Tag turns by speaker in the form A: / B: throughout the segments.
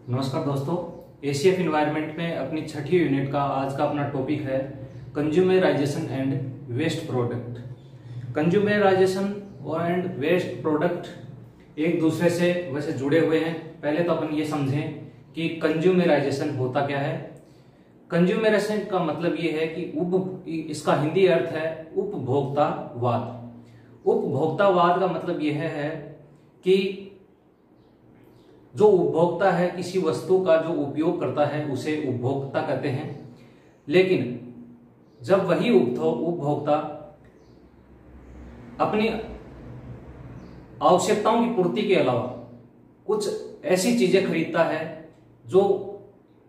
A: नमस्कार दोस्तों, ACF environment में अपनी छठी यूनिट का आज का अपना टॉपिक है consumerization and waste product. Consumerization and waste product एक दूसरे से वैसे जुड़े हुए हैं। पहले तो अपन ये समझें कि कंज्यूमराइजेशन होता क्या है। कंज्यूमराइजेशन का मतलब ये है कि इसका हिंदी अर्थ है उपभोक्तावाद। उपभोक्तावाद का मतलब यह है कि जो उपभोक्ता है किसी वस्तु का जो उपयोग करता है उसे उपभोक्ता कहते हैं। लेकिन जब वही उपभोक्ता अपनी आवश्यकताओं की पूर्ति के अलावा कुछ ऐसी चीजें खरीदता है जो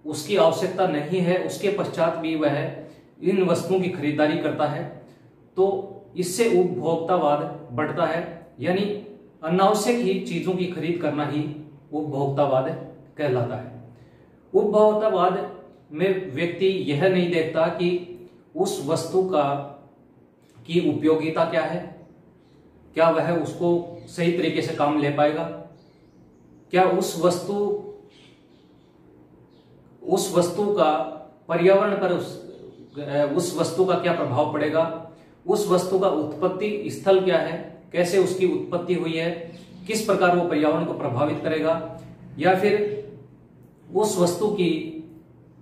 A: उसकी आवश्यकता नहीं है, उसके पश्चात भी वह इन वस्तुओं की खरीदारी करता है, तो इससे उपभोक्तावाद बढ़ता है। यानी अनावश्यक ही चीजों की खरीद करना ही उपभोक्तावाद कहलाता है। उपभोक्तावाद में व्यक्ति यह नहीं देखता कि उस वस्तु की उपयोगिता क्या है, क्या वह उसको सही तरीके से काम ले पाएगा, क्या उस वस्तु का पर्यावरण पर उस वस्तु का क्या प्रभाव पड़ेगा, उस वस्तु का उत्पत्ति स्थल क्या है, कैसे उसकी उत्पत्ति हुई है, किस प्रकार वो पर्यावरण को प्रभावित करेगा, या फिर उस वस्तु की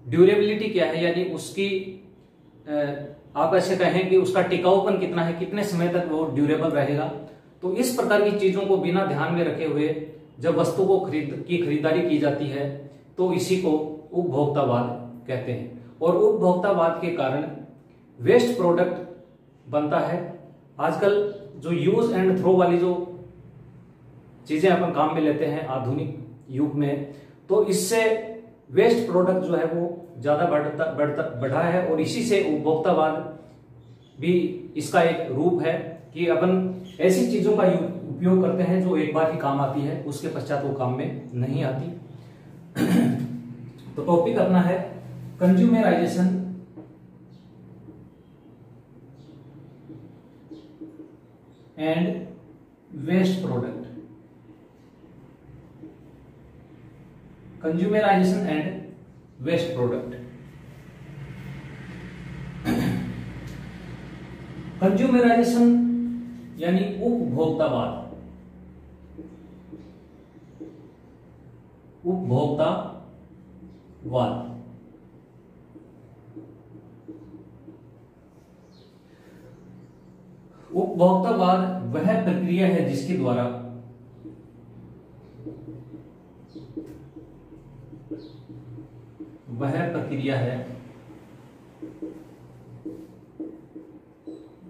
A: ड्यूरेबिलिटी क्या है, यानी उसकी आप ऐसे कहें कि उसका टिकाऊपन कितना है, कितने समय तक वो ड्यूरेबल रहेगा। तो इस प्रकार की चीजों को बिना ध्यान में रखे हुए जब वस्तु को खरीदारी की जाती है तो इसी को उपभोक्तावाद कहते हैं। और उपभोक्तावाद के कारण वेस्ट प्रोडक्ट बनता है। आजकल जो यूज एंड थ्रो वाली जो चीजें अपन काम में लेते हैं आधुनिक युग में, तो इससे वेस्ट प्रोडक्ट जो है वो ज्यादा बढ़ा है। और इसी से उपभोक्तावाद भी इसका एक रूप है कि अपन ऐसी चीजों का उपयोग करते हैं जो एक बार ही काम आती है, उसके पश्चात वो काम में नहीं आती। तो टॉपिक अपना है consumerization and waste product. Consumerization and waste product. Consumerization यानी उपभोक्तावाद। उपभोक्तावाद वह प्रक्रिया है जिसके द्वारा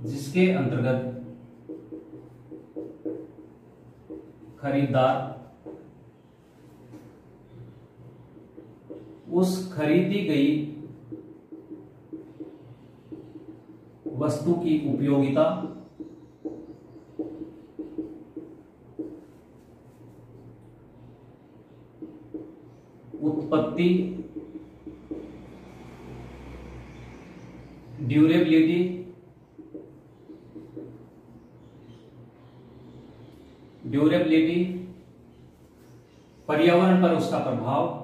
A: जिसके अंतर्गत खरीदार उस खरीदी गई वस्तु की उपयोगिता, उत्पत्ति, ड्यूरेबिलिटी, पर्यावरण पर उसका प्रभाव,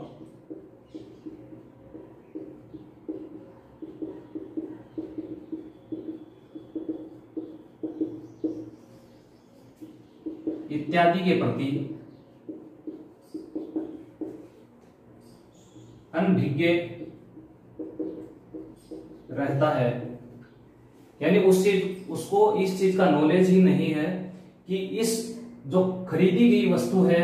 A: इत्यादि के प्रति अनभिज्ञ रहता है। यानी उसको इस चीज का नॉलेज ही नहीं है कि इस जो खरीदी गई वस्तु है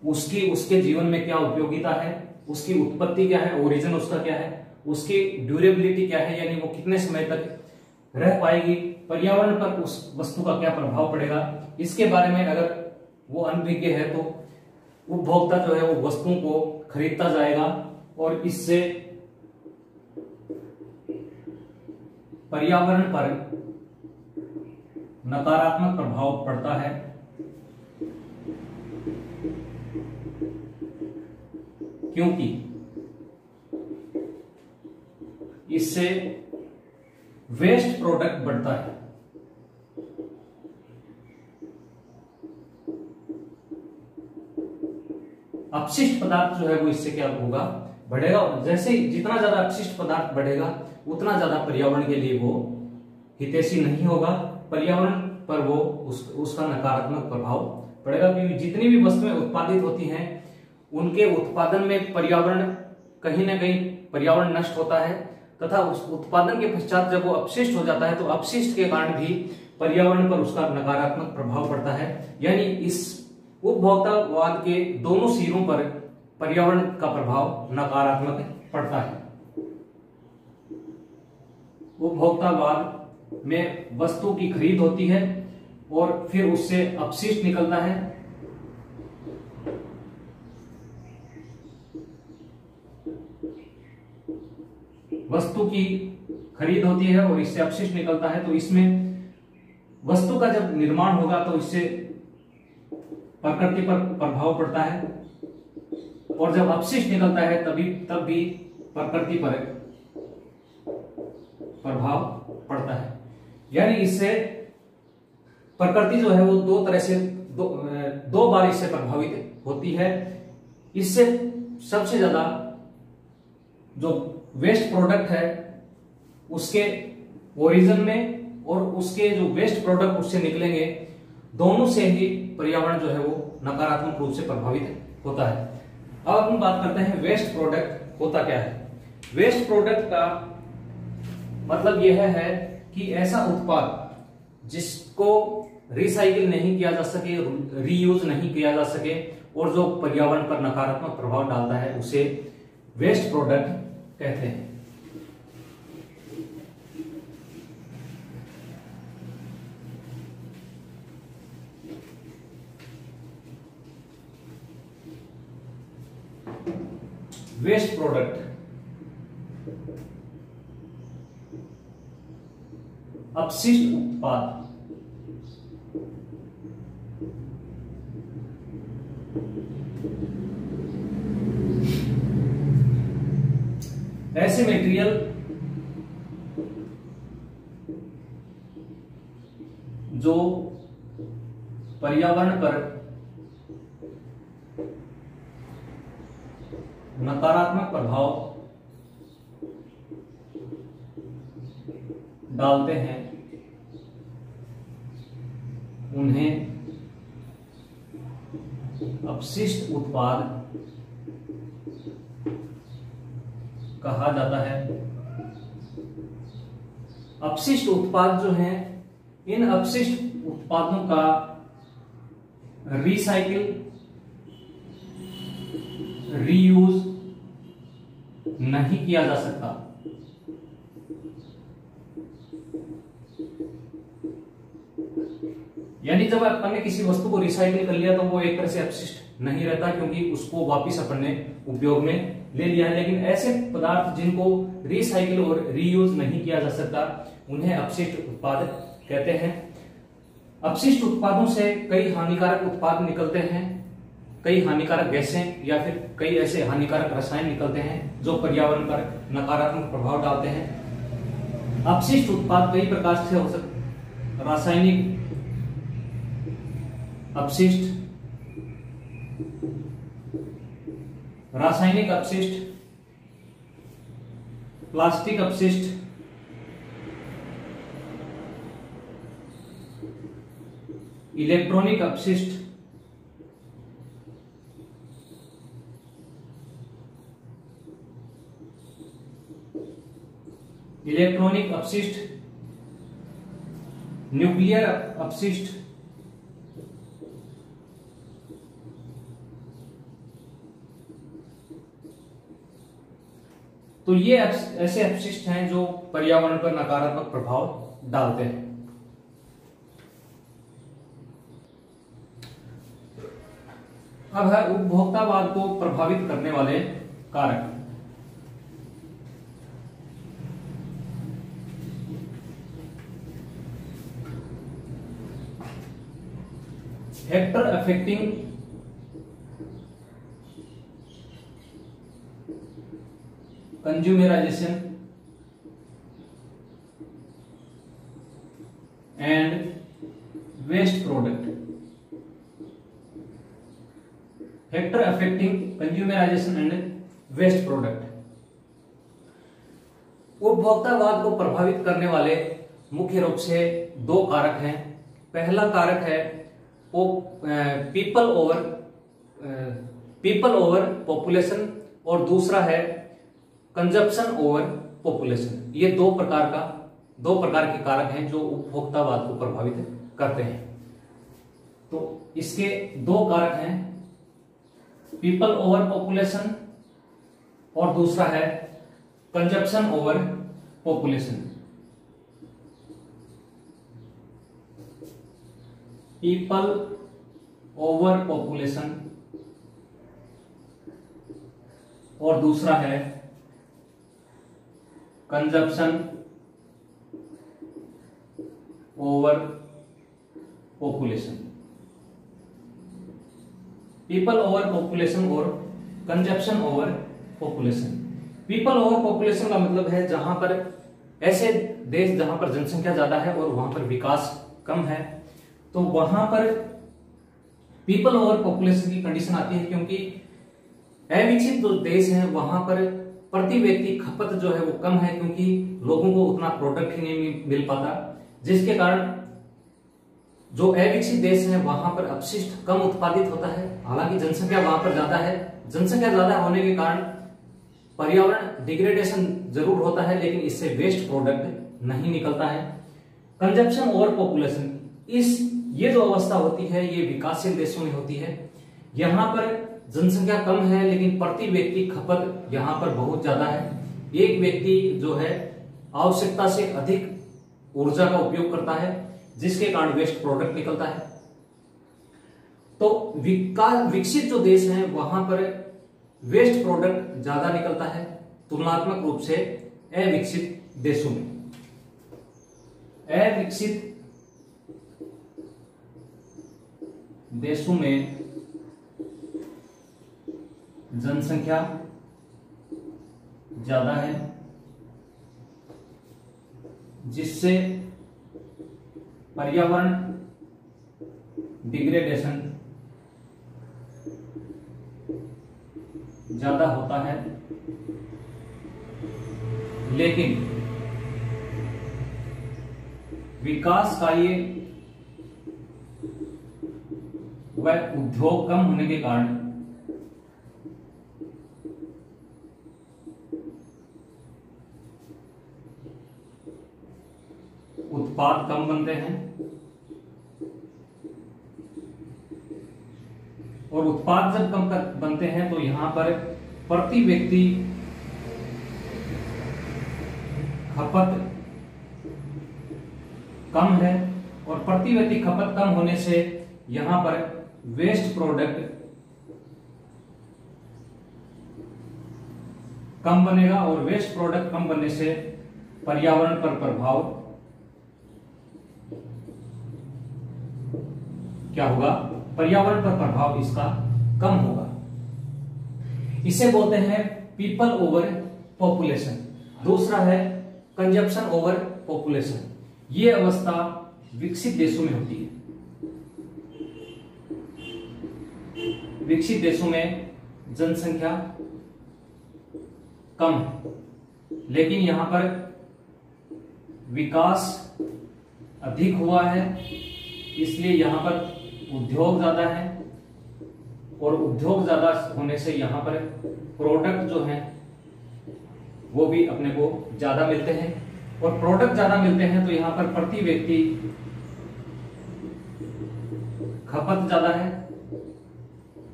A: उसके जीवन में क्या उपयोगिता है, उसकी उत्पत्ति क्या है, ओरिजिन उसका क्या है, उसकी ड्यूरेबिलिटी क्या है, यानी वो कितने समय तक रह पाएगी, पर्यावरण पर उस वस्तु का क्या प्रभाव पड़ेगा। इसके बारे में अगर वो अनभिज्ञ है तो उपभोक्ता जो है वो वस्तुओं को खरीदता जाएगा और इससे पर्यावरण पर नकारात्मक प्रभाव पड़ता है। क्योंकि इससे वेस्ट प्रोडक्ट बढ़ता है। अपशिष्ट पदार्थ जो है वो इससे क्या होगा, बढ़ेगा। जैसे जितना ज्यादा अपशिष्ट पदार्थ बढ़ेगा उतना ज्यादा पर्यावरण के लिए वो हितैषी नहीं होगा, पर्यावरण पर वो उसका नकारात्मक प्रभाव पड़ेगा। क्योंकि जितनी भी वस्तुएं उत्पादित होती हैं उनके उत्पादन में पर्यावरण कहीं ना कहीं पर्यावरण नष्ट होता है, तथा उस उत्पादन के पश्चात जब वो अपशिष्ट हो जाता है तो अपशिष्ट के कारण भी पर्यावरण पर उसका नकारात्मक प्रभाव पड़ता है। यानी इस उपभोक्तावाद के दोनों सिरों पर पर्यावरण का प्रभाव नकारात्मक पड़ता है। उपभोक्तावाद में वस्तु की खरीद होती है और फिर उससे अपशिष्ट निकलता है। वस्तु की खरीद होती है और इससे अपशिष्ट निकलता है, तो इसमें वस्तु का जब निर्माण होगा तो इससे प्रकृति पर प्रभाव पड़ता है, और जब अपशिष्ट निकलता है तब भी प्रकृति पर प्रभाव पड़ता है। यानी इससे प्रकृति जो है वो दो तरह से दो बार इससे प्रभावित होती है। इससे सबसे ज्यादा जो वेस्ट प्रोडक्ट है उसके ओरिजिन में और उसके जो वेस्ट प्रोडक्ट उससे निकलेंगे, दोनों से ही पर्यावरण जो है वो नकारात्मक रूप से प्रभावित होता है। अब अपन बात करते हैं वेस्ट प्रोडक्ट होता क्या है। वेस्ट प्रोडक्ट का मतलब यह है कि ऐसा उत्पाद जिसको रिसाइकिल नहीं किया जा सके, रीयूज नहीं किया जा सके और जो पर्यावरण पर नकारात्मक प्रभाव डालता है उसे वेस्ट प्रोडक्ट कहते हैं। वेस्ट प्रोडक्ट अपशिष्ट उत्पाद ऐसे मटेरियल जो पर्यावरण पर नकारात्मक प्रभाव डालते हैं उन्हें अपशिष्ट उत्पाद कहा जाता है। अपशिष्ट उत्पाद जो हैं, इन अपशिष्ट उत्पादों का रिसाइकिल, रीयूज नहीं किया जा सकता। यानी जब अपन ने किसी वस्तु को रिसाइकिल कर लिया तो वो एक तरह से अपशिष्ट नहीं रहता, क्योंकि उसको वापस अपन ने उपयोग में ले लिया है। लेकिन ऐसे पदार्थ जिनको रिसाइकिल और रीयूज नहीं किया जा सकता उन्हें अपशिष्ट उत्पाद कहते हैं। अपशिष्ट उत्पादों से कई हानिकारक उत्पाद निकलते हैं, कई हानिकारक गैसें या फिर कई ऐसे हानिकारक रसायन निकलते हैं जो पर्यावरण पर नकारात्मक प्रभाव डालते हैं। अपशिष्ट उत्पाद कई प्रकार से हो सकते, रासायनिक अपशिष्ट, रासायनिक अपशिष्ट, प्लास्टिक अपशिष्ट, इलेक्ट्रॉनिक अपशिष्ट, इलेक्ट्रॉनिक अपशिष्ट, न्यूक्लियर अपशिष्ट, तो ये ऐसे अपशिष्ट हैं जो पर्यावरण पर नकारात्मक प्रभाव डालते हैं। अब है उपभोक्तावाद को प्रभावित करने वाले कारक। Factor affecting consumerization and waste product। Factor affecting consumerization and waste product. उपभोक्तावाद को प्रभावित करने वाले मुख्य रूप से दो कारक हैं। पहला कारक है पीपल ओवर पॉपुलेशन और दूसरा है कंजप्शन ओवर पॉपुलेशन। ये दो प्रकार के कारक हैं जो उपभोक्तावाद को प्रभावित करते हैं। तो इसके दो कारक हैं, पीपल ओवर पॉपुलेशन और दूसरा है consumption over population. People over population और दूसरा है consumption over population. People over population और consumption over population. People over population का मतलब है जहां पर ऐसे देश जहां पर जनसंख्या ज्यादा है और वहां पर विकास कम है, तो वहां पर पीपल ओवर पॉपुलेशन की कंडीशन आती है, क्योंकि अविकसित जो देश हैं वहां पर प्रति व्यक्ति खपत जो है वो कम है, क्योंकि लोगों को उतना प्रोडक्ट ही नहीं मिल पाता, जिसके कारण जो अविकसित देश हैं वहां पर अपशिष्ट कम उत्पादित होता है। हालांकि जनसंख्या वहां पर ज्यादा है, जनसंख्या ज्यादा होने के कारण पर्यावरण डिग्रेडेशन जरूर होता है, लेकिन इससे वेस्ट प्रोडक्ट नहीं निकलता है। कंजप्शन ओवर पॉपुलेशन, ये जो अवस्था होती है ये विकासशील देशों में होती है। यहां पर जनसंख्या कम है लेकिन प्रति व्यक्ति खपत यहां पर बहुत ज्यादा है। एक व्यक्ति जो है आवश्यकता से अधिक ऊर्जा का उपयोग करता है, जिसके कारण वेस्ट प्रोडक्ट निकलता है। तो विकसित जो देश हैं वहां पर वेस्ट प्रोडक्ट ज्यादा निकलता है तुलनात्मक रूप से अविकसित देशों में। अविकसित देशों में जनसंख्या ज्यादा है, जिससे पर्यावरण डिग्रेडेशन ज्यादा होता है, लेकिन विकास कार्य व उद्योग कम होने के कारण उत्पाद कम बनते हैं, और उत्पाद जब कम बनते हैं तो यहां पर प्रति व्यक्ति खपत कम है, और प्रति व्यक्ति खपत कम होने से यहां पर वेस्ट प्रोडक्ट कम बनेगा, और वेस्ट प्रोडक्ट कम बनने से पर्यावरण पर प्रभाव क्या होगा? पर्यावरण पर प्रभाव इसका कम होगा। इसे बोलते हैं पीपल ओवर पॉपुलेशन। दूसरा है कंजप्शन ओवर पॉपुलेशन। ये अवस्था विकसित देशों में होती है। विकसित देशों में जनसंख्या कम है, लेकिन यहां पर विकास अधिक हुआ है, इसलिए यहां पर उद्योग ज्यादा है, और उद्योग ज्यादा होने से यहां पर प्रोडक्ट जो हैं वो भी अपने को ज्यादा मिलते हैं, और प्रोडक्ट ज्यादा मिलते हैं तो यहां पर प्रति व्यक्ति खपत ज्यादा है,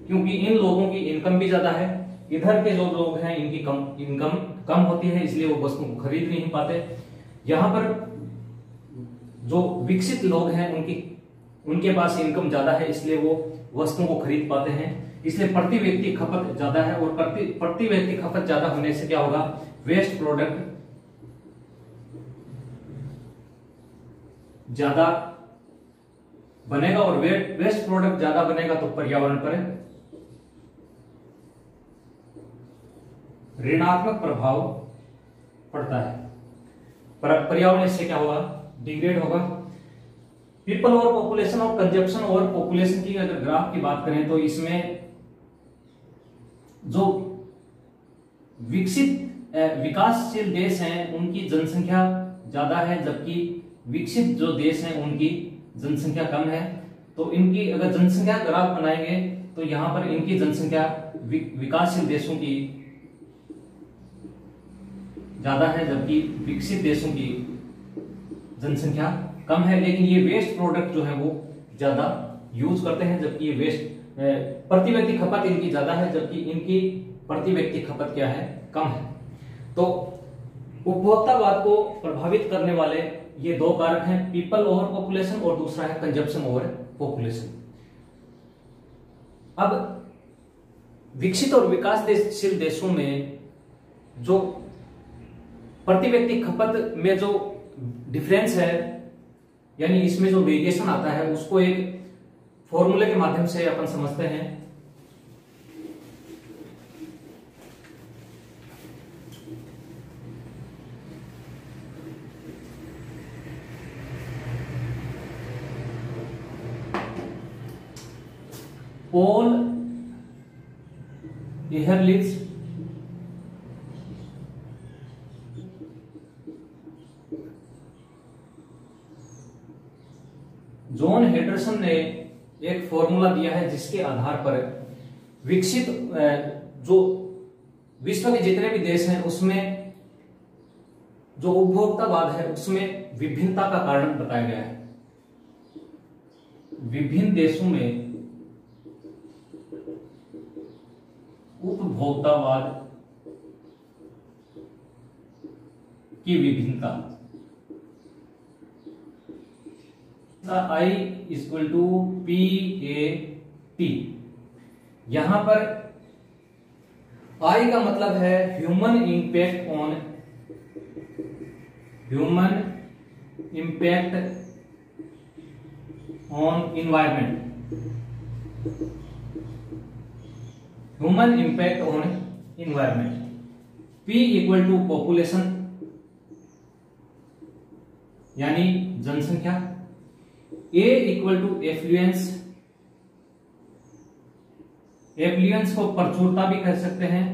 A: क्योंकि इन लोगों की इनकम भी ज्यादा है। इधर के जो लोग हैं इनकी इनकम कम होती है, इसलिए वो वस्तु को खरीद नहीं पाते। यहां पर जो विकसित लोग हैं उनके पास इनकम ज्यादा है, इसलिए वो वस्तुओं को खरीद पाते हैं। इसलिए प्रति व्यक्ति खपत ज्यादा है, और प्रति व्यक्ति खपत ज्यादा होने से क्या होगा? वेस्ट प्रोडक्ट ज्यादा बनेगा, और वेस्ट प्रोडक्ट ज्यादा बनेगा तो पर्यावरण पर ऋणात्मक प्रभाव पड़ता है। पर्यावरण से क्या होगा? डिग्रेड होगा। पीपल ओवर पॉपुलेशन और कंजप्शन ओवर पॉपुलेशन की अगर ग्राफ की बात करें तो इसमें जो विकासशील देश हैं उनकी जनसंख्या ज्यादा है, जबकि विकसित जो देश हैं उनकी जनसंख्या कम है। तो इनकी अगर जनसंख्या ग्राफ बनाएंगे तो यहां पर इनकी जनसंख्या विकासशील देशों की ज्यादा है, जबकि विकसित देशों की जनसंख्या कम है। लेकिन ये वेस्ट प्रोडक्ट जो है वो ज्यादा यूज करते हैं, जबकि ये वेस्ट प्रति व्यक्ति खपत इनकी ज्यादा है, जबकि इनकी प्रति व्यक्ति खपत क्या है, कम है। तो उपभोक्तावाद को प्रभावित करने वाले ये दो कारक हैं, पीपल ओवर पॉपुलेशन और दूसरा है कंजप्शन ओवर पॉपुलेशन। अब विकसित और विकासशील देशों में जो प्रति व्यक्ति खपत में जो डिफरेंस है, यानी इसमें जो वेरिएशन आता है, उसको एक फॉर्मूले के माध्यम से अपन समझते हैं। पॉल एहरलिच जॉन हेडरसन ने एक फॉर्मूला दिया है जिसके आधार पर विकसित जो विश्व के जितने भी देश हैं उसमें जो उपभोक्तावाद है उसमें विभिन्नता का कारण बताया गया है। विभिन्न देशों में उपभोक्तावाद की विभिन्नता I इक्वल टू PAT। यहां पर I का मतलब है human impact on environment, human impact on environment. P equal to population यानी जनसंख्या। A equal to affluence, affluence को प्रचुरता भी कह सकते हैं,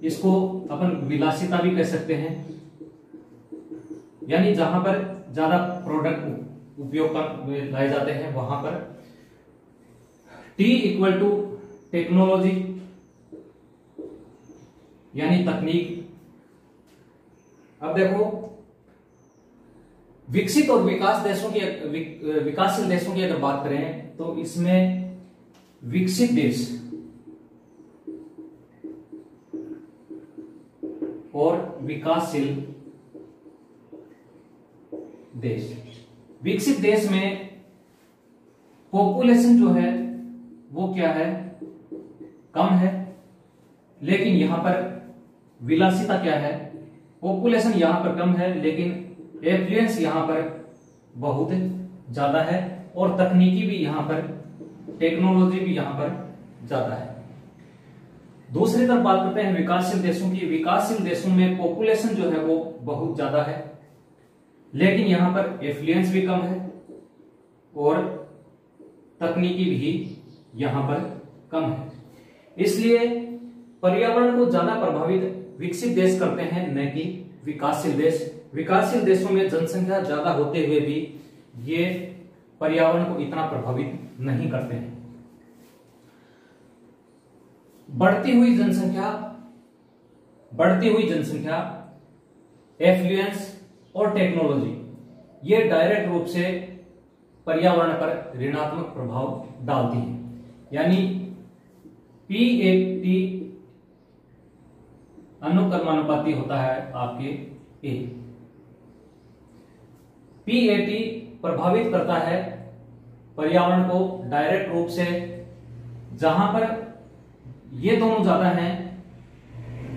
A: इसको अपन विलासिता भी कह सकते हैं, यानी जहां पर ज्यादा प्रोडक्ट उपयोग कर लाए जाते हैं वहां पर। T इक्वल टू टेक्नोलॉजी यानी तकनीक। अब देखो विकसित और विकासशील देशों की अगर बात करें तो इसमें विकसित देश और विकासशील देश। विकसित देश में पॉपुलेशन जो है वो क्या है, कम है, लेकिन यहां पर विलासिता क्या है, पॉपुलेशन यहां पर कम है लेकिन एफ्लुएंस यहां पर बहुत ज्यादा है, और तकनीकी भी यहां पर, टेक्नोलॉजी भी यहां पर ज्यादा है। दूसरी तरफ बात करते हैं विकासशील देशों की। विकासशील देशों में पॉपुलेशन जो है वो बहुत ज्यादा है, लेकिन यहां पर एफ्लुएंस भी कम है और तकनीकी भी यहां पर कम है। इसलिए पर्यावरण को ज्यादा प्रभावित विकसित देश करते हैं, न कि विकासशील देश। विकासशील देशों में जनसंख्या ज्यादा होते हुए भी ये पर्यावरण को इतना प्रभावित नहीं करते हैं। बढ़ती हुई जनसंख्या, एफ्लुएंस और टेक्नोलॉजी ये डायरेक्ट रूप से पर्यावरण पर ऋणात्मक प्रभाव डालती है, यानी PAT अनुक्रमानुपाती होता है आपके A। PAT प्रभावित करता है पर्यावरण को डायरेक्ट रूप से, जहां पर ये दोनों ज्यादा हैं,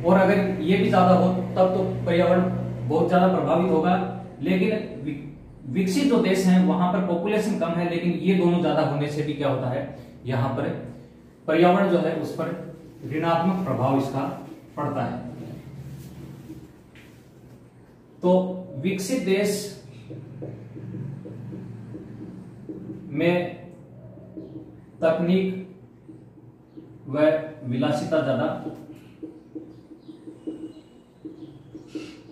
A: और अगर ये भी ज्यादा हो तब तो पर्यावरण बहुत ज्यादा प्रभावित होगा। लेकिन विकसित जो देश हैं वहां पर पॉपुलेशन कम है, लेकिन ये दोनों ज्यादा होने से भी क्या होता है, यहां पर पर्यावरण जो है उस पर ऋणात्मक प्रभाव इसका पड़ता है। तो विकसित देश में तकनीक व विलासिता ज्यादा,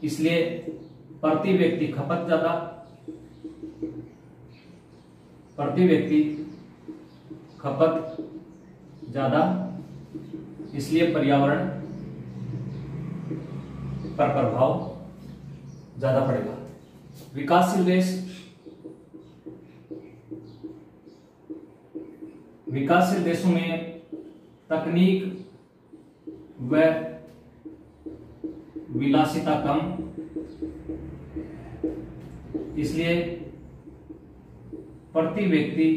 A: इसलिए प्रति व्यक्ति खपत ज्यादा, प्रति व्यक्ति खपत ज्यादा, इसलिए पर्यावरण पर प्रभाव ज्यादा पड़ेगा। विकासशील देश, विकासशील देशों में तकनीक व विलासिता कम, इसलिए प्रति व्यक्ति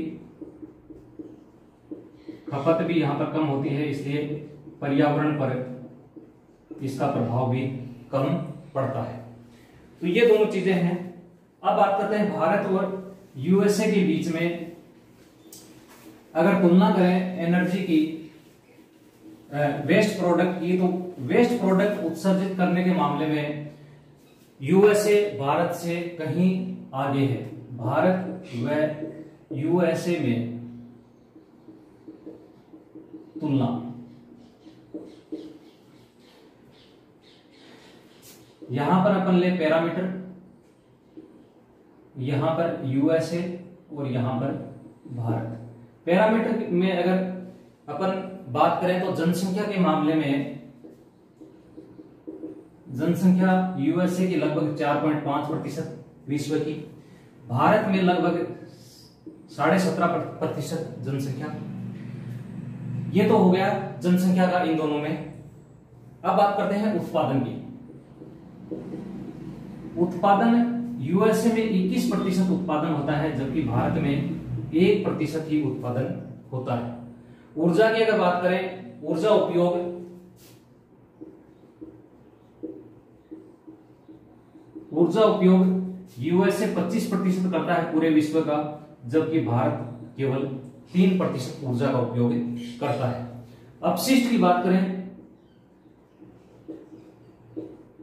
A: खपत भी यहां पर कम होती है, इसलिए पर्यावरण पर इसका प्रभाव भी कम पड़ता है। तो ये दोनों चीजें हैं। अब बात करते हैं भारत और यूएसए के बीच में अगर तुलना करें एनर्जी की, वेस्ट प्रोडक्ट की, तो वेस्ट प्रोडक्ट उत्सर्जित करने के मामले में यूएसए भारत से कहीं आगे है। भारत व यूएसए में तुलना, यहां पर अपन ले पैरामीटर, यहां पर यूएसए और यहां पर भारत। पैरामीटर में अगर अपन बात करें तो जनसंख्या के मामले में जनसंख्या यूएसए की लगभग 4.5% विश्व की, भारत में लगभग 17.5% जनसंख्या। ये तो हो गया जनसंख्या का इन दोनों में। अब बात करते हैं उत्पादन की। उत्पादन यूएसए में 21% उत्पादन होता है, जबकि भारत में 1% ही उत्पादन होता है। ऊर्जा की अगर बात करें, ऊर्जा उपयोग यूएसए 25% करता है पूरे विश्व का, जबकि भारत केवल 3% ऊर्जा का उपयोग करता है। अपशिष्ट की बात करें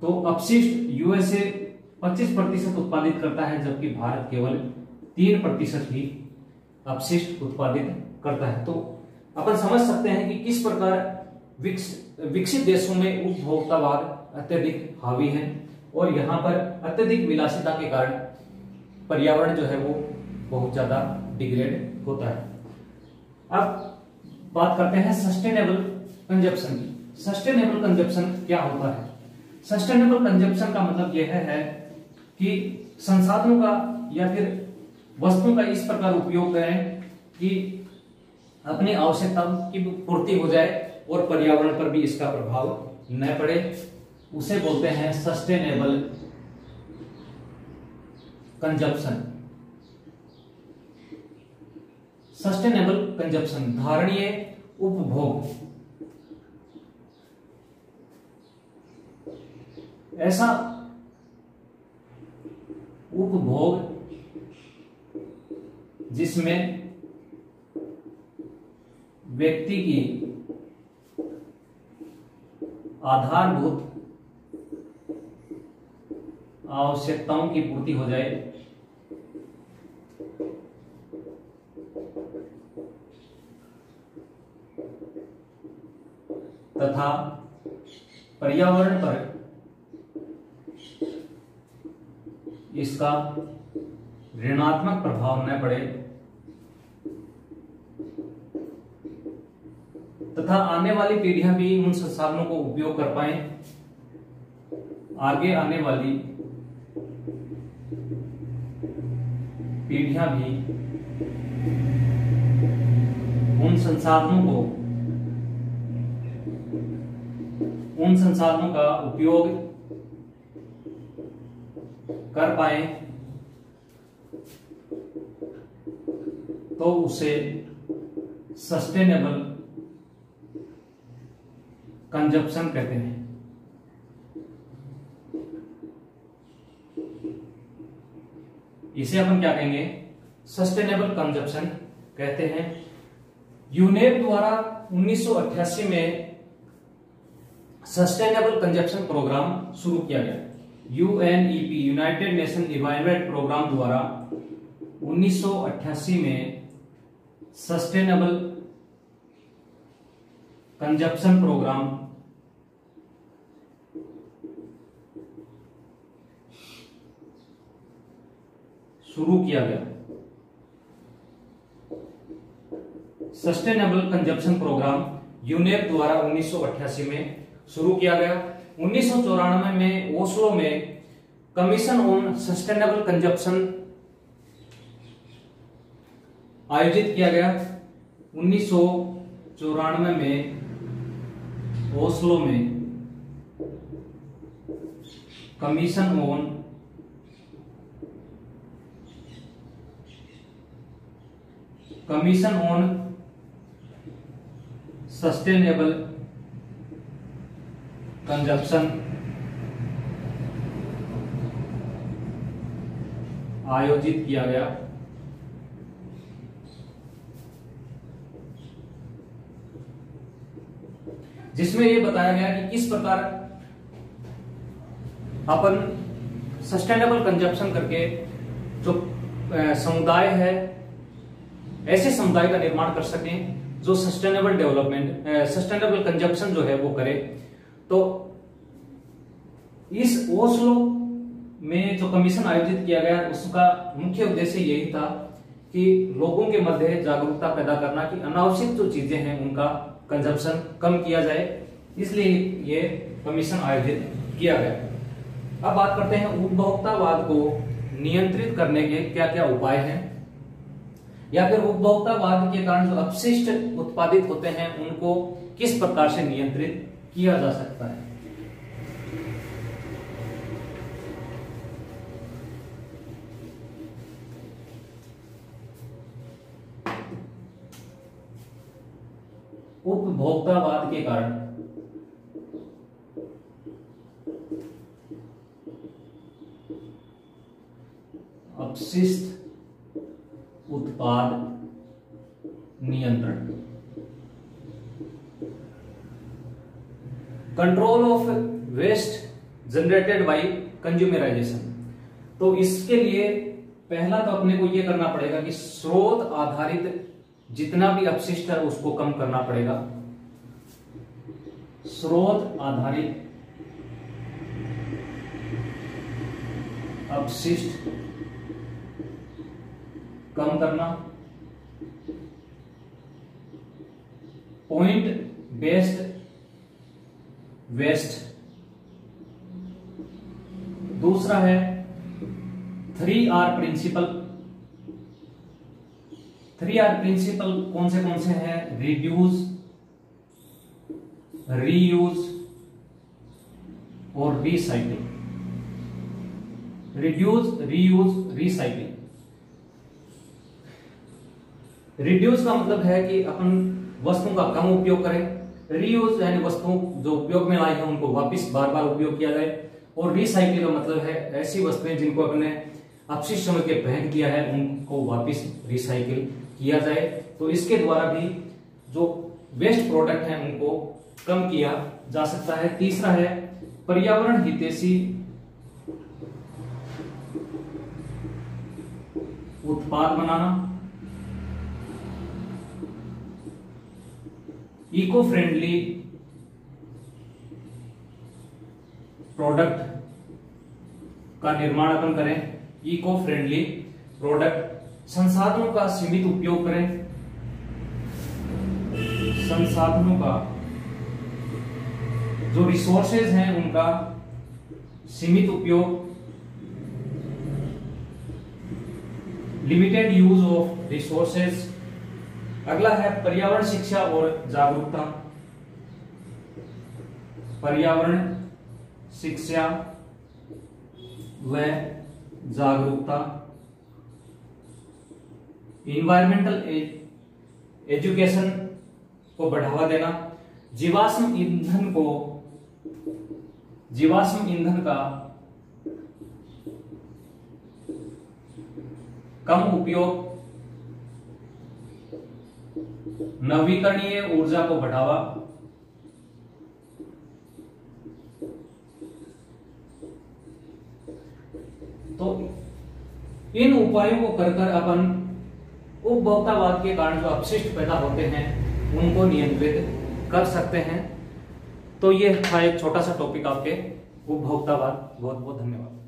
A: तो अपशिष्ट यूएसए 25% उत्पादित करता है, जबकि भारत केवल 3% ही अपशिष्ट उत्पादित करता है। तो अपन समझ सकते हैं कि किस प्रकार विकसित देशों में उपभोक्तावाद अत्यधिक हावी है और यहाँ पर अत्यधिक विलासिता के कारण पर्यावरण जो है वो बहुत ज्यादा डिग्रेड होता है। अब बात करते हैं सस्टेनेबल कंजप्शन की। सस्टेनेबल कंजप्शन क्या होता है? सस्टेनेबल कंजप्शन का मतलब यह है कि संसाधनों का या फिर वस्तुओं का इस प्रकार उपयोग करें कि अपनी आवश्यकताओं की पूर्ति हो जाए और पर्यावरण पर भी इसका प्रभाव न पड़े। उसे बोलते हैं सस्टेनेबल कंजप्शन। सस्टेनेबल कंजप्शन धारणीय उपभोग। ऐसा उपभोग जिसमें व्यक्ति की आधारभूत आवश्यकताओं की पूर्ति हो जाए तथा पर्यावरण पर इसका ऋणात्मक प्रभाव न पड़े तथा आने वाली पीढ़ियां भी उन संसाधनों को उपयोग कर पाए। आगे आने वाली पीढ़ियां भी उन संसाधनों का उपयोग कर पाए तो उसे सस्टेनेबल कंजप्शन कहते हैं। इसे अपन क्या कहेंगे? सस्टेनेबल कंजप्शन कहते हैं। यूनेप द्वारा 1988 में सस्टेनेबल कंजप्शन प्रोग्राम शुरू किया गया। UNEP united nation environment program द्वारा 1988 में सस्टेनेबल कंजप्शन प्रोग्राम शुरू किया गया। सस्टेनेबल कंजप्शन प्रोग्राम यूनेप द्वारा 1988 में शुरू किया गया। 1994 में ओस्लो में कमीशन ऑन सस्टेनेबल कंजप्शन आयोजित किया गया। 1994 में ओस्लो में कमीशन ऑन सस्टेनेबल कंजप्शन आयोजित किया गया। जिसमें यह बताया गया कि किस प्रकार अपन सस्टेनेबल कंजप्शन करके जो समुदाय है, ऐसे समुदाय का निर्माण कर सकें जो सस्टेनेबल डेवलपमेंट, सस्टेनेबल कंजप्शन जो है वो करे। तो इस ओस्लो में जो कमीशन आयोजित किया गया उसका मुख्य उद्देश्य यही था कि लोगों के मध्य जागरूकता पैदा करना कि अनावश्यक जो चीजें हैं उनका कंजप्शन कम किया जाए, इसलिए ये कमीशन आयोजित किया गया। अब बात करते हैं उपभोक्तावाद को नियंत्रित करने के क्या क्या उपाय हैं, या फिर उपभोक्तावाद के कारण जो अपशिष्ट उत्पादित होते हैं उनको किस प्रकार से नियंत्रित किया जा सकता है। उपभोक्तावाद के कारण अपशिष्ट उत्पाद नियंत्रण, control of waste generated by consumerization. तो इसके लिए पहला तो अपने को यह करना पड़ेगा कि स्रोत आधारित जितना भी अपशिष्ट है उसको कम करना पड़ेगा। स्रोत आधारित अपशिष्ट कम करना, पॉइंट बेस्ड वेस्ट। दूसरा है 3R प्रिंसिपल। 3R प्रिंसिपल कौन से हैं? रिड्यूस, रीयूज और recycle. Reduce, reuse, recycle. Reduce का मतलब है कि अपन वस्तुओं का कम उपयोग करें। रीयूज यानी वस्तुओं जो उपयोग में लाई है उनको वापस बार बार उपयोग किया जाए। और रिसाइकिल का मतलब है ऐसी वस्तुएं जिनको अपने अपशिष्ट समय के फेंक दिया है उनको वापस रिसाइकिल किया जाए। तो इसके द्वारा भी जो वेस्ट प्रोडक्ट है उनको कम किया जा सकता है। तीसरा है पर्यावरण हितैषी उत्पाद बनाना, इको फ्रेंडली प्रोडक्ट का निर्माण अपन करें। इको फ्रेंडली प्रोडक्ट, संसाधनों का सीमित उपयोग करें। संसाधनों का जो रिसोर्सेज हैं उनका सीमित उपयोग। Limited use of resources. अगला है पर्यावरण शिक्षा और जागरूकता। पर्यावरण शिक्षा व जागरूकता। इन्वायरमेंटल एजुकेशन को बढ़ावा देना। जीवाश्म ईंधन का कम उपयोग। नवीकरणीय ऊर्जा को बढ़ावा। तो इन उपायों को कर अपन उपभोक्तावाद के कारण जो अपशिष्ट पैदा होते हैं उनको नियंत्रित कर सकते हैं। तो ये था एक छोटा सा टॉपिक आपके उपभोक्तावाद। बहुत बहुत धन्यवाद।